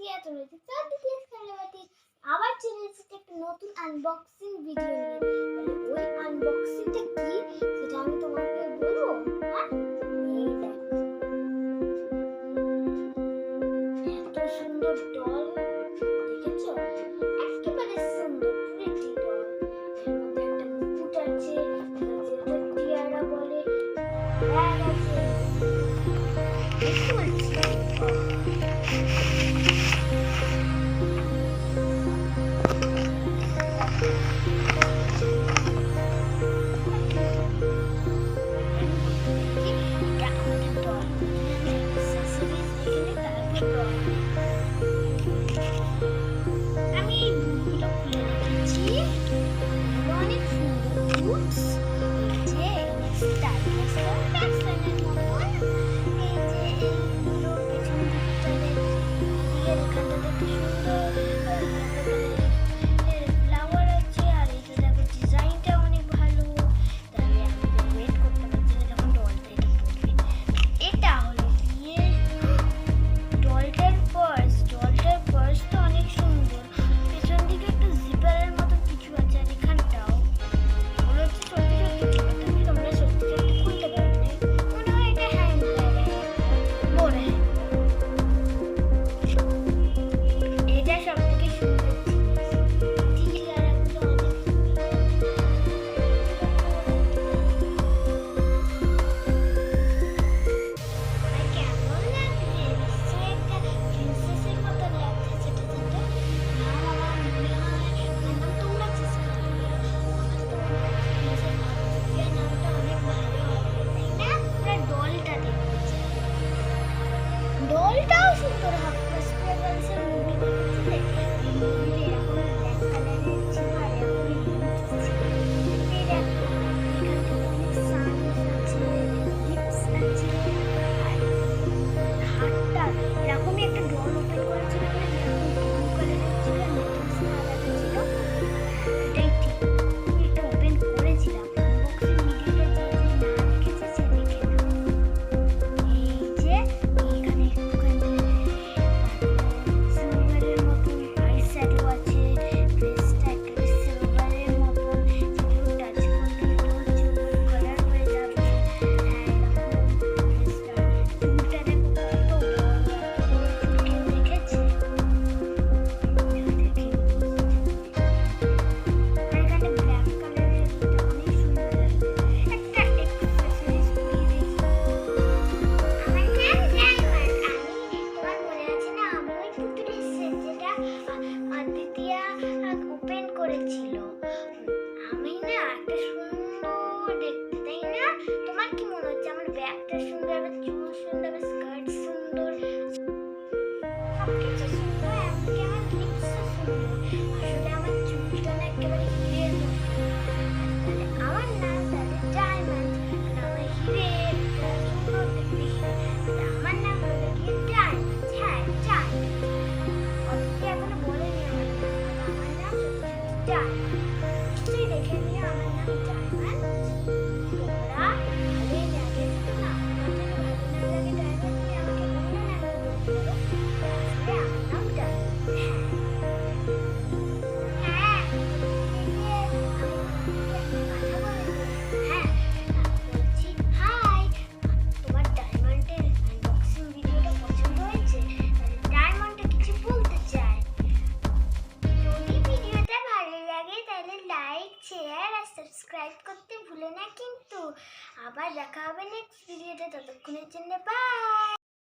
অদ্বিতীয়া, তোমরা দেখছো অদ্বিতীয়া খেলনা বাটি। আবার চলে এসেছে একটা নতুন আনবক্সিং ভিডিও নিয়ে। ওই আনবক্সিংটা কি সেটা আমি তোমাকে বলবো। হ্যাঁ, এই দেখো এত সুন্দর ডল, দেখেছো? একেবারে সুন্দর প্রিটি ডল। এর মধ্যে একটা মুকুট আছে, যেটা টিয়ারা বলে, ব্যাগ আছে, দেখতে পাচ্ছি। আমি এই বুকগুলো খুলে রেখেছি, অনেক সুন্দর বুকস। এই যে স্টাইলিশ ফ্যাশনের মতন, এই যে এইগুলো পেছন দিকটাতে দিকের এখানটাতে কি সুন্দর ফ্লাওয়ার আছে, আর এই যে দেখো ডিজাইনটা অনেক ভালো। তাহলে আমি ওয়েট করতে পারছি না যখন ডলটা এটা পড়বে। এটা হলো গিয়ে ডলটার পার্স। ডলটার পার্সটা অনেক সুন্দর, পেছন দিকে একটা জিপারের মতো কিছু আছে, আর এখানটাও মনে হচ্ছে সত্যি সত্যি তুমি তোমরা সত্যি সত্যি খুলতে পারবে। মনে হয় এটা হ্যান্ড ব্যাগ, বড় হ্যান্ড। এটা সব থেকে সুন্দর টিয়ারাগুলো অনেক কেমন লাগছে, নিশ্চয়ই একটা প্রিন্সেসের মতো লাগছে। সেটা কিন্তু নাম আমার মনে হয়, নাম তোমরা চুজ করতে পারো। আমার তো মনে হয় প্রিন্সেস অদ্বিতীয়া নামটা অনেক ভালো হবে, তাই না? আমরা ডলটা দেখতে চাই। ডলটাও সুন্দর হবে। স্পেশালসের মুভি দেখেছিলে? এই মুভিতে এরকম ব্ল্যাক কালারের ছিল, আর এরকম লিপস ছিল। এই দেখো এখানটাতে অনেক সানস আছে, লিপস আছে, আর হাতটা এরকমই একটা ডল ওপেন করেছিল, এরকম ব্লু কালারের ছিল, নেকলেস আলাদা ছিল। এটাই ঠিক, এটা ওপেন করেছিলাম। আনবক্সিং ভিডিওটা যে না দেখেছে সে দেখে নাও। এই যে এখানে একটুখানি সিলভারের মতন আই শ্যাডো আছে, ড্রেসটা একেবারে সিলভারের মতন, যেগুলো টাচ করলে চুল কালার হয়ে যাবে। হ্যাঁ, এরকম ড্রেসটা চুলটা দেখো কত বড়, চুল কেউ দেখেছে? দেখি আর এখানে ব্ল্যাক কালারের এটা অনেক সুন্দর লাগছে। একটা এক্সেসরিজ দিয়ে দেখি। আমার নাম ডায়মন্ড। আমি, তোমার মনে আছে না, আমি ওই পুতুলের সেট যেটা অদ্বিতীয়া ওপেন করেছিল। আমি না একটা সুন্দর দেখতে, তাই না? তোমার কি মনে হচ্ছে? আমার ব্যাগটা সুন্দর, আমার চুল সুন্দর, আমার স্কার্ট সুন্দর, সবকিছু সুন্দর, এমনকি আমার লিপসও সুন্দর। আসলে আমার চুলটা না একেবারে হিরের মতো। তাহলে আমার নাম তাহলে ডায়মন্ড, আর আমার হিরে সুন্দর দেখতে হিরে, তাহলে আমার নাম হলো গিয়ে ডায়মন্ড। হ্যাঁ, ডায়মন্ড। অদ্বিতীয়া এখনো বলেনি আমার নাম, আমার নাম সত্যি সত্যি ডায়মন্ড। নিশ্চয়ই দেখে নিও আমার নাম ডায়মন্ড। তোমরা ভালোই লাগে না? আমার যদি ভালো না লাগে ডায়মন্ড, তুমি আমাকে অন্য নামে বলতে পারো। আসলে আমার নাম ডায়মন্ড। হ্যাঁ, এই যে আমি তোমাকে একটা কথা বলে দিই। হ্যাঁ, বলছি হাই, তোমার ডায়মন্ডের আনবক্সিং ভিডিওটা পছন্দ হয়েছে? তাহলে ডায়মন্ডটা কিছু বলতে চাই। যদি ভিডিওটা ভালো লাগে তাহলে লাইক, শেয়ার আর সাবস্ক্রাইব করতে ভুলো না কিন্তু। আবার দেখা হবে নেক্সট ভিডিওতে, ততক্ষণের জন্য বাই।